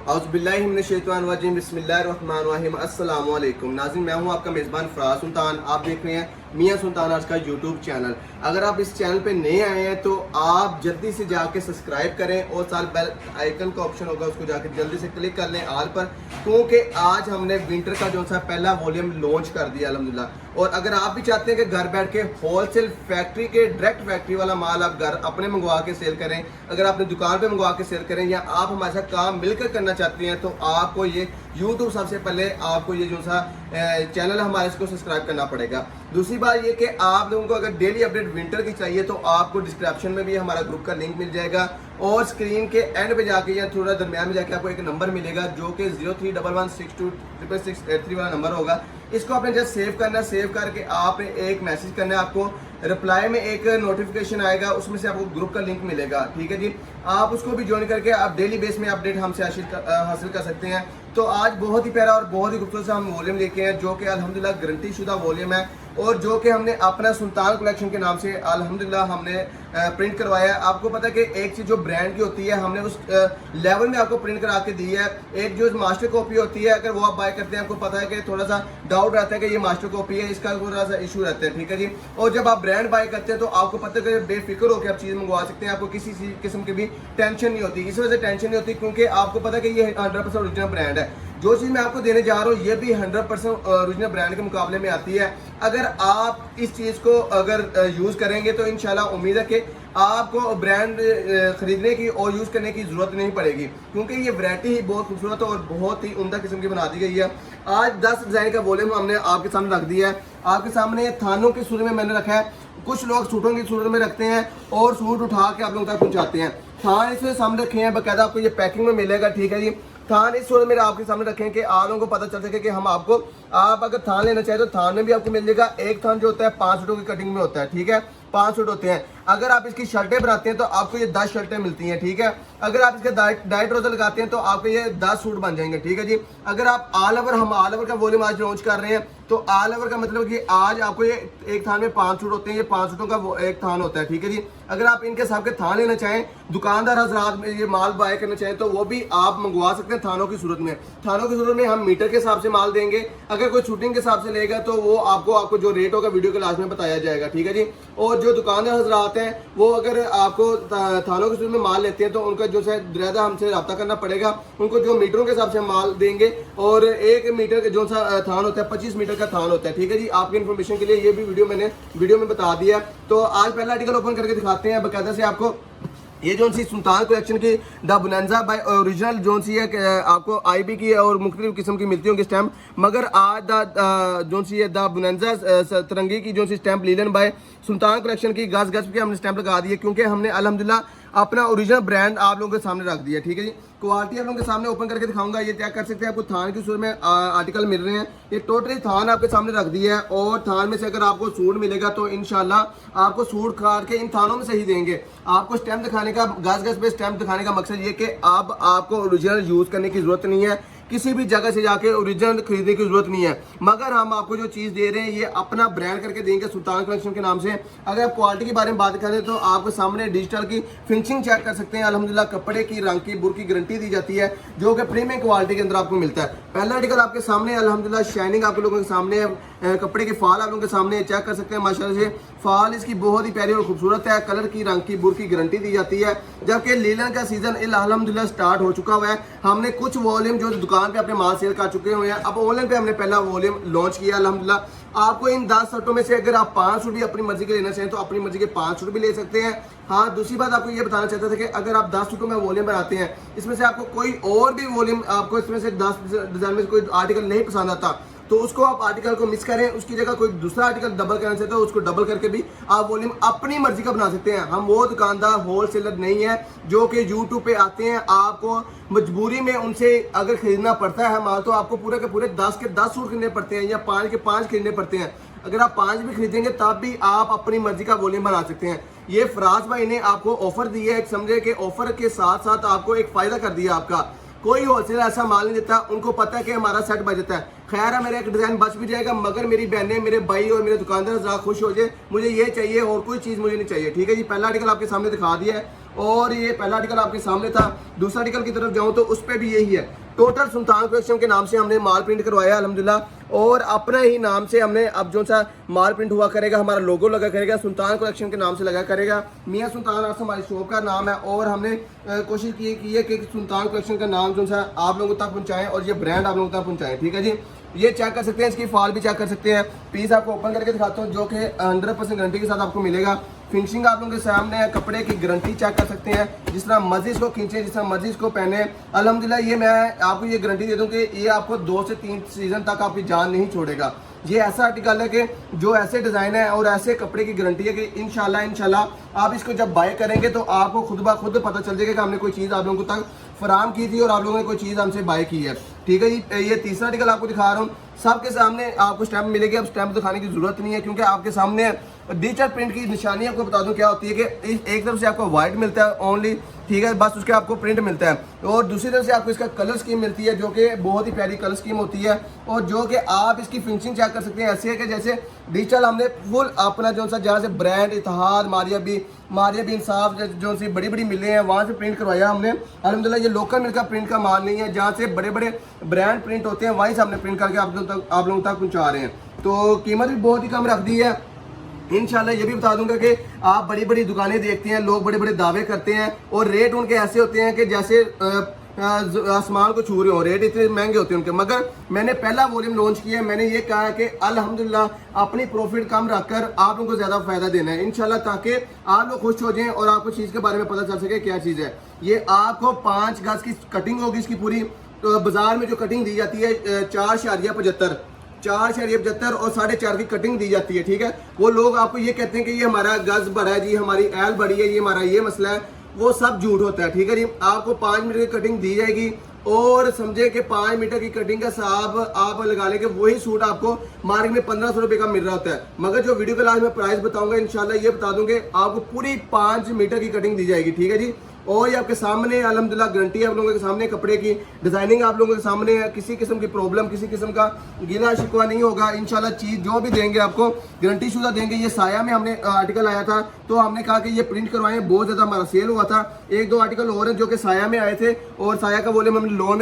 औज़ुबिल्लाहिमिनश्शैतानिर्रजीम बिस्मिल्लाहिर्रहमानिर्रहीम। अस्सलामु अलैकुम नाज़रीन, मैं हूं आपका मेज़बान फ़राज़ सुल्तान। आप देख रहे हैं मियां सुल्तान आज का यूट्यूब चैनल। अगर आप इस चैनल पे नए आए हैं तो आप जल्दी से जाके सब्सक्राइब करें और साथ बेल आइकन का ऑप्शन होगा उसको जाके जल्दी से क्लिक कर लें आल पर, क्योंकि आज हमने विंटर का जो सा पहला वॉल्यूम लॉन्च कर दिया अल्हम्दुलिल्लाह। और अगर आप भी चाहते हैं कि घर बैठ के होलसेल फैक्ट्री के डायरेक्ट फैक्ट्री वाला माल आप घर अपने मंगवा के सेल करें, अगर आपने दुकान पे मंगवा के सेल करें या आप हमारे साथ काम मिलकर करना चाहते हैं तो आपको ये यूट्यूब सबसे पहले आपको ये जो सा चैनल हमारे इसको सब्सक्राइब करना पड़ेगा। दूसरी बात ये कि आप लोगों को अगर डेली अपडेट विंटर की चाहिए तो आपको डिस्क्रिप्शन में भी हमारा ग्रुप का लिंक मिल जाएगा और स्क्रीन के एंड पे जाके या थोड़ा दरमियान में जाके आपको एक नंबर मिलेगा जो कि 0311626683 वाला नंबर होगा। इसको आपने जस्ट सेव करना है। सेव करके आपने एक मैसेज करना है, आपको रिप्लाई में एक नोटिफिकेशन आएगा, उसमें से आपको ग्रुप का लिंक मिलेगा। ठीक है जी, आप उसको भी ज्वाइन करके आप डेली बेस में अपडेट हमसे हासिल कर सकते हैं। तो आज बहुत ही प्यारा और बहुत ही खूबसूरत सा हम वॉल्यूम लेके हैं जो कि अल्हम्दुलिल्लाह गारंटी शुदा वॉल्यूम है और जो कि हमने अपना सुल्तान कलेक्शन के नाम से अल्हम्दुलिल्लाह हमने प्रिंट करवाया है। आपको पता है कि एक चीज़ जो ब्रांड की होती है हमने उस लेवल में आपको प्रिंट करा के दी है। एक जो मास्टर कॉपी होती है अगर वो आप बाय करते हैं आपको पता है कि थोड़ा सा डाउट रहता है कि ये मास्टर कॉपी है, इसका थोड़ा सा इशू रहता है। ठीक है जी, और जब आप ब्रांड बाय करते हैं तो आपको पता है कि बेफिक्र होकर आप चीज़ मंगवा सकते हैं, आपको किसी किस्म की भी टेंशन नहीं होती। इस वजह से टेंशन नहीं होती क्योंकि आपको पता है कि ये 100% ओरिजिनल ब्रांड है। जो चीज़ मैं आपको देने जा रहा हूँ ये भी 100% ओरिजिनल ब्रांड के मुकाबले में आती है। अगर आप इस चीज़ को अगर यूज़ करेंगे तो इंशाल्लाह उम्मीद है कि आपको ब्रांड खरीदने की और यूज़ करने की ज़रूरत नहीं पड़ेगी, क्योंकि ये वैरायटी ही बहुत खूबसूरत और बहुत ही उम्दा किस्म की बना दी गई है। आज 10 डिज़ाइन का वॉल्यूम हमने आपके सामने रख दिया है। आपके सामने थानों की सूरत में मैंने रखा है, कुछ लोग सूटों की सूरत में रखते हैं और सूट उठा के आप लोगों तक पहुँचाते हैं। थान इसमें सामने रखे हैं, बाकायदा आपको ये पैकिंग में मिलेगा। ठीक है जी, थान इस सूरत में आपके सामने रखें कि आप लोगों को पता चल सके कि हम आपको, आप अगर थान लेना चाहें तो थान में भी आपको मिल जाएगा। एक थान जो होता है 5 सूटों की कटिंग में होता है। ठीक है, 5 सूट होते हैं। अगर आप इसकी शर्टें बनाते हैं तो आपको ये 10 शर्टें मिलती हैं। ठीक है, अगर आप इसके डाइट रोजर लगाते हैं तो आपको ये 10 सूट बन जाएंगे। ठीक है जी, अगर आप ऑल ओवर, हम ऑल ओवर का वॉल्यूम आज लॉन्च कर रहे हैं तो ऑल ओवर का मतलब कि आज आपको ये एक थान में 5 सूट होते हैं, ये 5 सूटों का एक थान होता है। ठीक है जी, अगर आप इनके हिसाब के थान लेना चाहें, दुकानदार हजरात में ये माल बाय करना चाहें तो वो भी आप मंगवा सकते हैं थानों की सूरत में। थानों की सूरत में हम मीटर के हिसाब से माल देंगे, अगर कोई शूटिंग के हिसाब से लेगा तो वो आपको जो रेट होगा वीडियो के लास्ट में बताया जाएगा। ठीक है जी, और जो दुकानदार हजरात हैं वो अगर आपको थानों की सूरत में माल लेते हैं तो उनका जो है दराजा हमसे रब्ता करना पड़ेगा। उनको जो मीटरों के हिसाब से माल देंगे और 1 मीटर जो सा थान होता है 25 मीटर का थान होता है। ठीक है जी, आपकी इन्फॉर्मेशन के लिए ये भी मैंने वीडियो में बता दिया। तो आज पहला आर्टिकल ओपन करके दिखाते हैं बाकायदा से आपको। ये जो सी सुल्तान कलेक्शन की द बोनांजा बाय ओरिजिनल जो सी है आपको IB की और मुख्तलिफ किस्म की मिलती होंगी स्टैम्प, मगर आज जो सी है द बोनांजा तरंगी की जो सी स्टैम्प लीलन बाय सुल्तान कलेक्शन की गज गज की हमने स्टैम्प लगा दी है, क्योंकि हमने अल्हम्दुलिल्लाह अपना ओरिजिनल ब्रांड आप लोगों के सामने रख दिया। ठीक है जी, क्वालिटी आप लोगों के सामने ओपन करके दिखाऊंगा। ये चेक कर सकते हैं, आपको थान की सूरत में आर्टिकल मिल रहे हैं। ये टोटली थान आपके सामने रख दिया है और थान में से अगर आपको सूट मिलेगा तो इंशाल्लाह आपको सूट काट के इन थानों में से ही देंगे। आपको स्टैम्प दिखाने का, गज गज पे स्टैम्प दिखाने का मकसद ये कि अब आपको ओरिजिनल यूज़ करने की ज़रूरत नहीं है, किसी भी जगह से जाके ओरिजिनल खरीदने की जरूरत नहीं है, मगर हम आपको जो चीज़ दे रहे हैं ये अपना ब्रांड करके देंगे सुल्तान कलेक्शन के नाम से। अगर आप क्वालिटी के बारे में बात करें तो आपके सामने डिजिटल की फिनिशिंग चेक कर सकते हैं। अल्हम्दुलिल्लाह कपड़े की, रंग की, बुर की गारंटी दी जाती है जो कि प्रीमियम क्वालिटी के अंदर आपको मिलता है। पहला आर्टिकल आपके सामने अल्हम्दुलिल्लाह शाइनिंग आप लोगों के सामने है, कपड़े के फाल आप लोगों के सामने चेक कर सकते हैं। माशाल्लाह से फाल इसकी बहुत ही प्यारी और खूबसूरत है। कलर की, रंग की, बुर की गारंटी दी जाती है। जबकि लीलन का सीजन अल्हम्दुलिल्लाह स्टार्ट हो चुका हुआ है। हमने कुछ वॉल्यूम जो दुकान पे अपने माल सेल कर चुके हुए हैं, अब ऑनलाइन पे हमने पहला वॉल्यूम लॉन्च किया अल्हम्दुलिल्लाह। आपको इन 10 शर्टों में से अगर आप 5 सूट भी अपनी मर्जी के लेना चाहें तो अपनी मर्जी के 5 सूट भी ले सकते हैं। हाँ, दूसरी बात आपको ये बताना चाहता था कि अगर आप 10 सूटों में वॉल्यूम बनाते हैं, इसमें से आपको कोई और भी वॉल्यूम, आपको इसमें से 10 डिजाइन में से कोई आर्टिकल नहीं पसंद आता तो उसको आप आर्टिकल को मिस करें, उसकी जगह कोई दूसरा आर्टिकल डबल करना चाहते हो उसको डबल करके भी आप वॉल्यूम अपनी मर्जी का बना सकते हैं। हम वो दुकानदार होलसेलर नहीं है जो कि यूट्यूब पे आते हैं, आपको मजबूरी में उनसे अगर खरीदना पड़ता है माल तो आपको पूरे के पूरे 10 के 10 सूट खरीदने पड़ते हैं या 5 के 5 खरीदने पड़ते हैं। अगर आप 5 भी खरीदेंगे तब भी आप अपनी मर्जी का वॉल्यूम बना सकते हैं। ये फराज भाई ने आपको ऑफर दिया है, समझे कि ऑफर के साथ साथ आपको एक फायदा कर दिया। आपका कोई होलसेलर ऐसा माल नहीं देता, उनको पता है कि हमारा सेट बच जाता है। खैर है, मेरा एक डिज़ाइन बच भी जाएगा, मगर मेरी बहनें, मेरे भाई और मेरे दुकानदार ज़रा खुश हो जाए, मुझे ये चाहिए और कोई चीज़ मुझे नहीं चाहिए। ठीक है जी, पहला आर्टिकल आपके सामने दिखा दिया है और ये पहला आर्टिकल आपके सामने था। दूसरा आर्टिकल की तरफ जाऊँ तो उस पर भी यही है। टोटल सुल्तान कलेक्शन के नाम से हमने माल प्रिंट करवाया अल्हम्दुलिल्लाह, और अपने ही नाम से हमने अब जो सा माल प्रिंट हुआ करेगा, हमारा लोगो लगा करेगा, सुल्तान कलेक्शन के नाम से लगा करेगा। मियां सुल्तान आर्ट्स हमारी शॉप का नाम है, और हमने कोशिश की है कि सुल्तान कलेक्शन का नाम जो सा आप लोगों तक पहुंचाएं और ये ब्रांड आप लोगों तक पहुंचाएं। ठीक है जी, ये चेक कर सकते हैं, इसकी फॉल भी चेक कर सकते हैं। पीस आपको ओपन करके दिखाता हूँ जो कि 100% गारंटी के साथ आपको मिलेगा। फिनिशिंग आप लोगों के सामने है, कपड़े की गारंटी चेक कर सकते हैं, जिस तरह मर्जी इसको खींचे, जिस तरह मर्जी इसको पहने। अल्हम्दुलिल्लाह ये मैं आपको ये गारंटी दे दूं कि ये आपको 2 से 3 सीजन तक आपकी जान नहीं छोड़ेगा। ये ऐसा आर्टिकल है कि जो ऐसे डिज़ाइन है और ऐसे कपड़े की गारंटी है कि इंशाल्लाह आप इसको जब बाय करेंगे तो आपको खुद ब खुद पता चल जाएगा कि हमने कोई चीज़ आप लोगों तक फराम की थी और आप लोगों ने कोई चीज़ हमसे बाय की है। ठीक है जी, ये तीसरा आर्टिकल आपको दिखा रहा हूँ। सबके सामने आपको स्टैम्प मिलेगी, अब स्टैम्प दिखाने की जरूरत नहीं है क्योंकि आपके सामने डिजिटल प्रिंट की निशानी आपको बता दूं क्या होती है कि एक तरफ से आपको व्हाइट मिलता है ओनली, ठीक है, बस उसके आपको प्रिंट मिलता है, और दूसरी तरफ से आपको इसका कलर स्कीम मिलती है जो कि बहुत ही प्यारी कलर स्कीम होती है, और जो कि आप इसकी फिनिशिंग चेक कर सकते हैं। ऐसे है कि जैसे डिजिटल हमने फुल अपना जो सा जहाँ से ब्रांड इतिहाद मारिया भी इंसाफ जो सी बड़ी बड़ी मिले हैं वहाँ से प्रिंट करवाया हमने अल्हम्दुलिल्लाह। ये लोकल मिल का प्रिंट का माल नहीं है, जहाँ से बड़े बड़े ब्रांड प्रिंट होते हैं वहीं से हमने प्रिंट करके आप लोगों तक पहुँचा रहे हैं। तो कीमत भी बहुत ही कम रख दी है। इंशाल्लाह ये भी बता दूंगा कि आप बड़ी बड़ी दुकानें देखते हैं, लोग बड़े बड़े दावे करते हैं और रेट उनके ऐसे होते हैं कि जैसे आसमान को छू रहे हो, रेट इतने महंगे होते हैं उनके। मगर मैंने पहला वॉल्यूम लॉन्च किया है, मैंने ये कहा है कि अल्हम्दुलिल्लाह अपनी प्रॉफिट कम रखकर आप लोगों को ज़्यादा फायदा देना है इंशाल्लाह, ताकि आप लोग खुश हो जाएं और आपको चीज़ के बारे में पता चल सके क्या चीज़ है। ये आपको 5 गज की कटिंग होगी इसकी पूरी। तो बाजार में जो कटिंग दी जाती है 4.75 और 4.5 की कटिंग दी जाती है। ठीक है, वो लोग आपको ये कहते हैं कि ये हमारा गज बड़ा है जी, हमारी एल बड़ी है, ये हमारा ये मसला है, वो सब झूठ होता है। ठीक है जी, आपको 5 मीटर की कटिंग दी जाएगी और समझे कि 5 मीटर की कटिंग का हिसाब आप लगा लेंगे, वही सूट आपको मार्केट में 1500 रुपये का मिल रहा होता है। मगर जो वीडियो के लास्ट में प्राइस बताऊंगा इंशाल्लाह ये बता दूंगे आपको पूरी 5 मीटर की कटिंग दी जाएगी। ठीक है जी, और ये आपके सामने अल्हम्दुलिल्लाह गारंटी है आप लोगों के सामने, कपड़े की डिजाइनिंग आप लोगों के सामने है, किसी किस्म की प्रॉब्लम, किसी किस्म का गिला शिकवा नहीं होगा इंशाल्लाह। चीज़ जो भी देंगे आपको गारंटी शुदा देंगे। ये साया में हमने आर्टिकल आया था तो हमने कहा कि ये प्रिंट करवाएं, बहुत ज़्यादा हमारा सेल हुआ था। 1-2 आर्टिकल और हैं जो कि साया में आए थे और साया का वॉल्यूम हमने लोन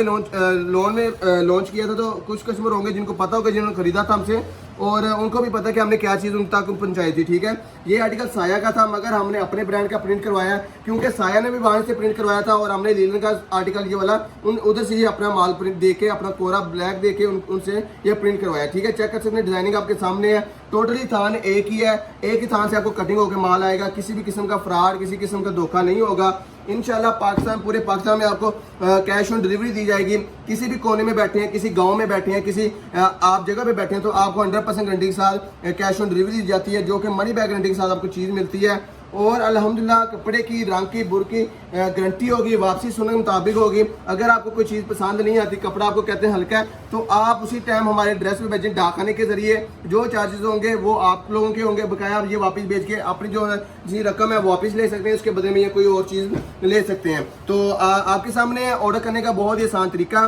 में लॉन्च किया था। तो कुछ कस्टमर होंगे जिनको पता होगा, जिन्होंने खरीदा था हमसे और उनको भी पता कि हमने क्या चीज़ उन तक पहुंचाई थी। ठीक है, ये आर्टिकल साया का था मगर हमने अपने ब्रांड का प्रिंट करवाया क्योंकि साया ने भी वहाँ से प्रिंट करवाया था और हमने लीलन का आर्टिकल ये वाला उधर से ही अपना माल प्रिंट दे के, अपना कोरा ब्लैक दे के उनसे ये प्रिंट करवाया। ठीक है, चेक कर सकते हैं, डिजाइनिंग आपके सामने है। टोटली थान एक ही है, एक ही थान से आपको कटिंग होकर माल आएगा, किसी भी किस्म का फ्रॉड, किसी किस्म का धोखा नहीं होगा इंशाल्लाह। पाकिस्तान, पूरे पाकिस्तान में आपको कैश ऑन डिलीवरी दी जाएगी। किसी भी कोने में बैठे हैं, किसी गांव में बैठे हैं, किसी आप जगह पे बैठे हैं तो आपको 100% गारंटी के साथ कैश ऑन डिलीवरी दी जाती है, जो कि मनी बैक गारंटी के साथ आपको चीज़ मिलती है। और अल्हम्दुलिल्लाह कपड़े की, रंग की, बुर की गारंटी होगी, वापसी सुनने के मुताबिक होगी। अगर आपको कोई चीज़ पसंद नहीं आती, कपड़ा आपको कहते हैं हल्का है, तो आप उसी टाइम हमारे एड्रेस पे भेजें। डाकाने के जरिए जो चार्जेस होंगे वो आप लोगों के होंगे, बकाया आप ये वापस भेज के अपनी जो जी रकम है वापस ले सकते हैं, उसके बदले में ये कोई और चीज़ ले सकते हैं। तो आपके सामने ऑर्डर करने का बहुत ही आसान तरीका है।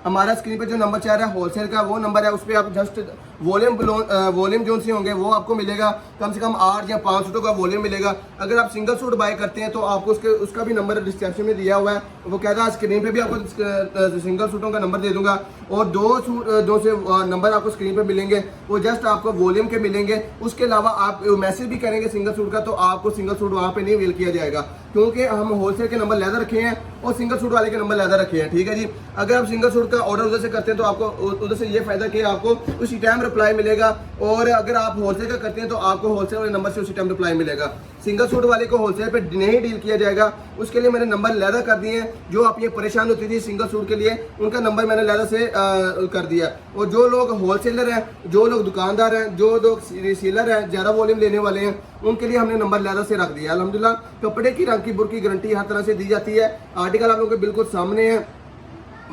हमारा स्क्रीन पर जो नंबर चाह रहा है होलसेल का, वो नंबर है, उस पर आप जस्ट वॉल्यूम जो से होंगे वो आपको मिलेगा, कम से कम 8 या 5 सूटों का वॉल्यूम मिलेगा। अगर आप सिंगल सूट बाय करते हैं तो आपको उसका भी नंबर डिस्क्रिप्शन में दिया हुआ है, वो कहता है स्क्रीन पे भी आपको सिंगल सूटों का नंबर दे दूंगा, और 2 से नंबर आपको स्क्रीन पे मिलेंगे, वो जस्ट आपको वॉल्यूम के मिलेंगे। उसके अलावा आप मैसेज भी करेंगे सिंगल सूट का तो आपको सिंगल सूट वहाँ पे नहीं मेल किया जाएगा, क्योंकि हम होलसेल के नंबर लहदा रखे हैं और सिंगल सूट वाले के नंबर लहदा रखे हैं। ठीक है जी, अगर आप सिंगल सूट का ऑर्डर उधर से करते हैं तो आपको उधर से ये फायदा कि आपको उसी टाइम रिप्लाई मिलेगा, और अगर आप होलसेल का करते हैं तो आपको होलसेल वाले नंबर से उसी टाइम रिप्लाई मिलेगा। सिंगल सूट वाले को होलसेल पे नहीं डील किया जाएगा, उसके लिए मैंने नंबर लहदा कर दिए हैं। जो आप ये परेशान होती थी सिंगल सूट के लिए, उनका नंबर मैंने लहदा से कर दिया। और जो लोग होलसेलर हैं, जो लोग दुकानदार हैं, जो लोग रीसेलर हैं, ज़्यादा वॉल्यूम लेने वाले हैं, उनके लिए हमने नंबर लहदा से रख दिया। अल्हम्दुलिल्लाह कपड़े की, रंग की, बुर की गारंटी हर तरह से दी जाती है। आर्टिकल आप लोगों के बिल्कुल सामने है,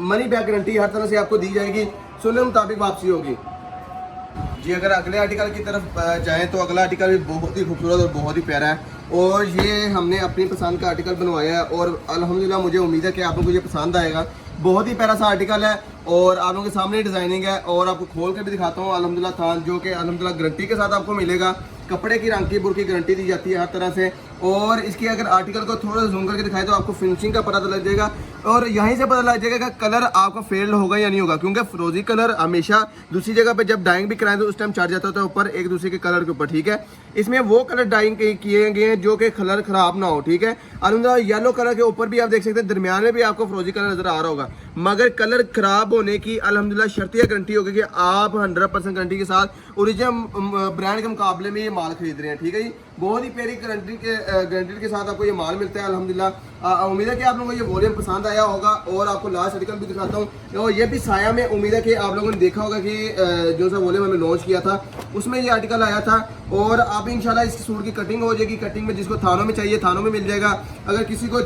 मनी बैक गारंटी हर तरह से आपको दी जाएगी, सुनने मुताबिक वापसी होगी जी। अगर अगले आर्टिकल की तरफ जाएं तो अगला आर्टिकल भी बहुत ही खूबसूरत और बहुत ही प्यारा है, और ये हमने अपनी पसंद का आर्टिकल बनवाया है और अल्हम्दुलिल्लाह मुझे उम्मीद है कि आप लोगों को ये पसंद आएगा। बहुत ही प्यारा सा आर्टिकल है और आप लोगों के सामने डिज़ाइनिंग है, और आपको खोल के भी दिखाता हूँ अल्हम्दुलिल्लाह थान, जो कि अल्हम्दुलिल्लाह गारंटी के साथ आपको मिलेगा। कपड़े की, रंग की, बुर की गारंटी दी जाती है हर तरह से। और इसके अगर आर्टिकल को थोड़ा सा जूम करके दिखाए तो आपको फिनिशिंग का पता लग जाएगा और यहीं से पता लग जाएगा कि कलर आपका फेल्ड होगा या नहीं होगा, क्योंकि फ्रोजी कलर हमेशा दूसरी जगह पे जब डाइंग भी कराएं तो उस टाइम चढ़ जाता है ऊपर एक दूसरे के कलर के ऊपर। ठीक है, इसमें वो कलर डाइंग किए गए हैं जो कि कलर खराब ना हो। ठीक है, अलहमदिल्ला येलो कलर के ऊपर भी आप देख सकते हैं, दरमियान में भी आपको फ्रोजी कलर नजर आ रहा होगा, मगर कलर खराब होने की अलहमदिल्ला शर्तिया गारंटी होगी कि आप 100% गारंटी के साथ ओरिजिनल ब्रांड के मुकाबले में ये माल खरीद रहे हैं। ठीक है जी, बहुत ही प्यारी गारंटी के साथ आपको ये माल मिलता है अल्हम्दुलिल्लाह। उम्मीद है कि आप लोगों को ये वॉल्यूम पसंद आया होगा और आपको लास्ट आर्टिकल भी दिखाता हूँ। और ये भी साया में उम्मीद है कि आप लोगों ने देखा होगा कि जो सा वॉल्यूम हमें लॉन्च किया था उसमें ये आर्टिकल आया था। और आप इंशाल्लाह इस सूट की कटिंग हो जाएगी, कटिंग में जिसको थानों में चाहिए थानों में मिल जाएगा। अगर किसी को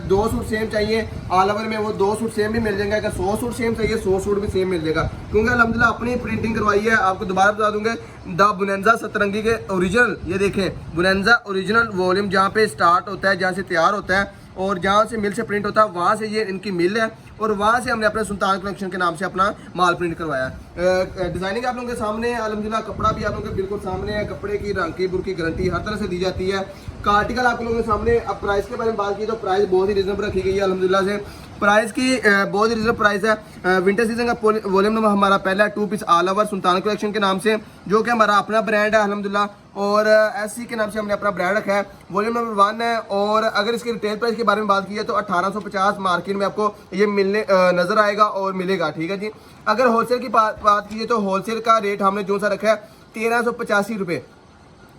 2 सूट सेम चाहिए ऑल ओवर में, वो 2 सूट सेम भी मिल जाएंगे। अगर 100 सूट सेम चाहिए 100 सूट भी सेम मिल जाएगा, क्योंकि अल्हम्दुलिल्लाह अपनी प्रिंटिंग करवाई है। आपको दोबारा बता दूंगा, द बुनेंजा सतरंगी के ओरिजिनल, ये देखें बुनेंजा ओरिजिनल वॉल्यूम जहाँ पे स्टार्ट होता है, जहाँ से तैयार होता है और जहाँ से मिल से प्रिंट होता है वहाँ से ये इनकी मिल है और वहाँ से हमने अपने सुल्तान कलेक्शन के नाम से अपना माल प्रिंट करवाया। डिज़ाइनिंग आप लोगों के सामने है, अल्हम्दुलिल्लाह कपड़ा भी आप लोगों के बिल्कुल सामने है, कपड़े की रंग की बुर की गारंटी हर तरह से दी जाती है। का आर्टिकल आप लोगों के सामने। अब प्राइस के बारे में बात की तो प्राइस बहुत ही रिजनेबल रखी गई है अल्हम्दुलिल्लाह से। प्राइस की बहुत ही रिजनेबल प्राइस है। विंटर सीजन का वॉल्यूम नंबर हमारा पहला 2 पीस ऑल ओवर सुल्तान कलेक्शन के नाम से, जो कि हमारा अपना ब्रांड है अल्हम्दुलिल्लाह, और एससी के नाम से हमने अपना ब्रांड रखा है। वॉल्यूम नंबर 1 है। और अगर इसके रिटेल प्राइस के बारे में बात की है तो 1850 मार्केट में आपको ये मिलने नजर आएगा और मिलेगा। ठीक है जी। अगर होलसेल की बात कीजिए तो होलसेल का रेट हमने जो सा रखा है 1385 रुपये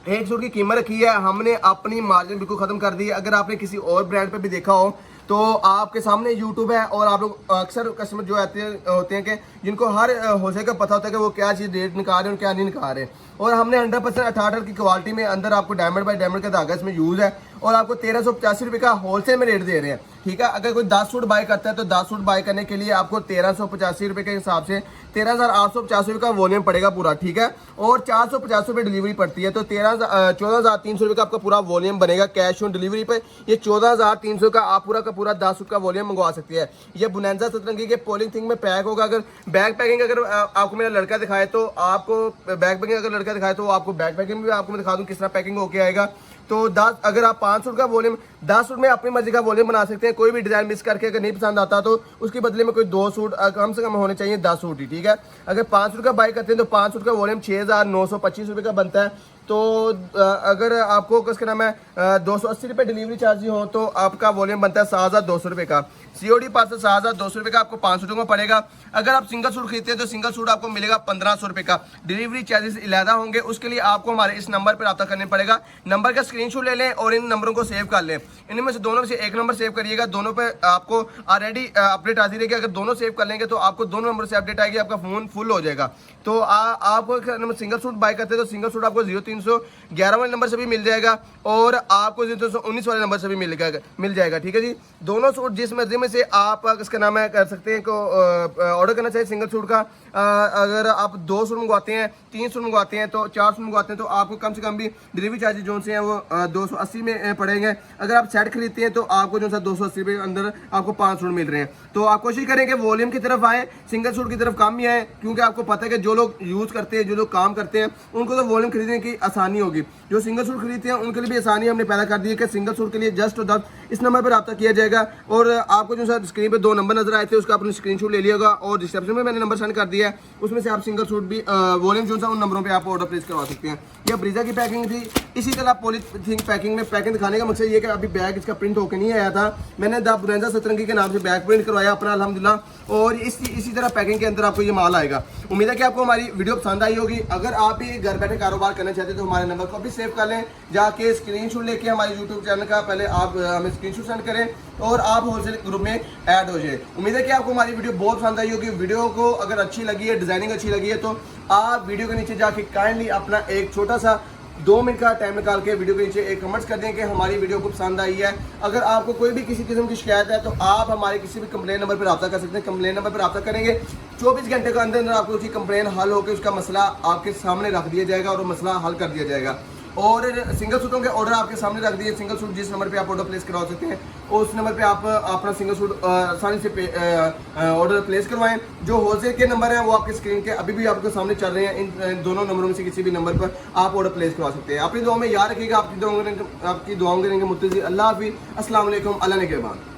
एक सूट की कीमत रखी है। हमने अपनी मार्जिन बिल्कुल खत्म कर दी है। अगर आपने किसी और ब्रांड पे भी देखा हो तो आपके सामने यूट्यूब है और आप लोग अक्सर कस्टमर जो होते हैं कि जिनको हर होलसेल का पता होता है कि वो क्या चीज़ रेट निकाल रहे हैं और क्या नहीं निकाल रहे हैं। और हमने 100% 88 की क्वालिटी में अंदर आपको डायमंड बाय डायमंड का धागा इसमें यूज़ है और आपको 1385 रुपये का होलसेल में रेट दे रहे हैं। ठीक है, अगर कोई 10 सूट बाय करता है तो 10 सूट बाय करने के लिए आपको 1385 रुपये के हिसाब से 13,850 रुपये का वॉल्यूम पड़ेगा पूरा। ठीक है, और 450 रुपये डिलीवरी पड़ती है तो 14,300 रुपये का आपका पूरा वॉल्यूम बनेगा कैश ऑन डिलीवरी पे। ये 14,300 का आप पूरा 10 सूट का वॉल्यूम मंगवा सकते हैं। ये बुनेंजा सतरंगी के पॉलीथिन में पैक होगा। अगर बैग पैकिंग अगर आपको मेरा लड़का दिखाए तो आपको बैग पैकिंग अगर लड़का दिखाए तो आपको बैग पैकिंग भी आपको मैं दिखा दूँ किस तरह पैकिंग होके आएगा। तो 10 अगर आप 5 सूट का वॉल्यूम 10 सूट में अपनी मर्जी का वॉल्यूम बना सकते हैं। कोई भी डिजाइन मिस करके अगर नहीं पसंद आता तो उसके बदले में कोई 2 सूट कम से कम होने चाहिए, 10 सूट ही। ठीक है, अगर 5 सूट का बाय करते हैं तो 5 सूट का वॉल्यूम 6,925 रुपये का बनता है। तो अगर आपको किसका नाम है 280 रुपये डिलीवरी चार्ज हो तो आपका वॉल्यूम बनता है 7,200 रुपये का। COD पार्सल 7,200 रुपये का आपको 5 सूटों में पड़ेगा। अगर आप सिंगल सूट खरीदते हैं तो सिंगल सूट आपको मिलेगा 1,500 रुपये का। डिलीवरी चार्जेस अलहदा होंगे, उसके लिए आपको हमारे इस नंबर पर रब्ता करना पड़ेगा। नंबर का स्क्रीनशॉट ले लें और इन नंबरों को सेव कर लें। इनमें से दोनों में से एक नंबर सेव करिएगा, दोनों पे आपको ऑलरेडी अपडेट आती रहेगी। अगर दोनों सेव कर लेंगे तो आपको दोनों नंबर से अपडेट आएगी, आपका फोन फुल हो जाएगा। तो आपको सिंगल सूट बाय करते हैं तो सिंगल सूट आपको 0311 वाले नंबर से भी मिल जाएगा और आपको 0319 वाले नंबर से भी मिल जाएगा। ठीक है जी, दोनों सूट जिस मर्जी में से आप इसका नाम है कर सकते हैं को ऑर्डर करना चाहिए सिंगल सूट का। अगर आप 2 सूट मंगवाते हैं, 3 सूट मंगवाते हैं तो 4 सूट मंगवाते हैं तो आपको कम से कम भी डिलीवरी चार्जेस जो से हैं वो 280 में पड़ेंगे। अगर आप सेट खरीदते हैं तो आपको जो सा 280 रुपये के अंदर आपको 5 सूट मिल रहे हैं। तो आप कोशिश करें कि वॉल्यूम की तरफ आए, सिंगल सूट की तरफ कम ही आए, क्योंकि आपको पता है कि जो लोग यूज़ करते हैं, जो लोग काम करते हैं, उनको तो वॉल्यूम खरीदने की आसानी होगी। जो सिंगल सूट खरीदते हैं उनके लिए भी आसानी हमने पैदा कर दी है कि सिंगल सूट के लिए जस्ट और जस्ट इस नंबर पर रब्ता किया जाएगा। और आपको जो सर स्क्रीन पे 2 नंबर नजर आए थे उसका आपने स्क्रीनशॉट ले लिया होगा और डिस्क्रिप्शन में मैंने नंबर सेंड कर दिया है, उसमें से आप सिंगल सूट भी वॉल्यूम जो सा उन नंबरों पे आप ऑर्डर प्लेस करवा सकते हैं। यह ब्रीजा की पैकिंग थी। इसी तरह पॉलीथिन पैकिंग में पैकिंग दिखाने का मकसद ये कि अभी बैग इसका प्रिंट होकर नहीं आया था, मैंने द बुनेंजा सतरंगी के नाम से बैग प्रिंट करवाया अपना अल्हम्दुलिल्लाह। और इसी तरह पैकिंग के अंदर आपको ये माल आएगा। उम्मीद है कि आपको हमारी वीडियो पसंद आई होगी। अगर आप भी घर बैठे कारोबार करना चाहते हैं तो हमारे नंबर को भी सेव कर लें, जाके स्क्रीनशॉट लेके हमारे यूट्यूब चैनल का पहले आप हमें स्क्रीनशॉट सेंड करें और आप होलसेल ग्रुप में ऐड हो जाए। उम्मीद है कि आपको हमारी वीडियो बहुत पसंद आई होगी। वीडियो को अगर अच्छी लगी है, डिजाइनिंग अच्छी लगी है तो आप वीडियो के नीचे जाके काइंडली अपना एक छोटा सा 2 मिनट का टाइम निकाल के वीडियो के नीचे एक कमेंट्स कर दें कि हमारी वीडियो को पसंद आई है। अगर आपको कोई भी किसी किस्म की शिकायत है तो आप हमारे किसी भी कंप्लेन नंबर पर रब्ता कर सकते हैं। कंप्लेन नंबर पर रब्ता करेंगे 24 घंटे के अंदर आपको उसकी कंप्लेन हल होकर उसका मसला आपके सामने रख दिया जाएगा और मसला हल कर दिया जाएगा। और सिंगल सूटों के ऑर्डर आपके सामने रख दिए। सिंगल सूट जिस नंबर पे आप ऑर्डर प्लेस करवा सकते हैं उस नंबर पे आप अपना सिंगल सूट आसानी से ऑर्डर प्लेस करवाएं। जो होलसेल के नंबर हैं वो आपके स्क्रीन के अभी भी आपके सामने चल रहे हैं। इन दोनों नंबरों में से किसी भी नंबर पर आप ऑर्डर प्लेस करवा सकते हैं। अपनी दुआ में याद रखिएगा। आपकी दुआओं करेंगे मुत्तज़ी। अल्लाह हाफ़िज़। अस्सलाम वालेकुम। अल्लाह ने के बाद।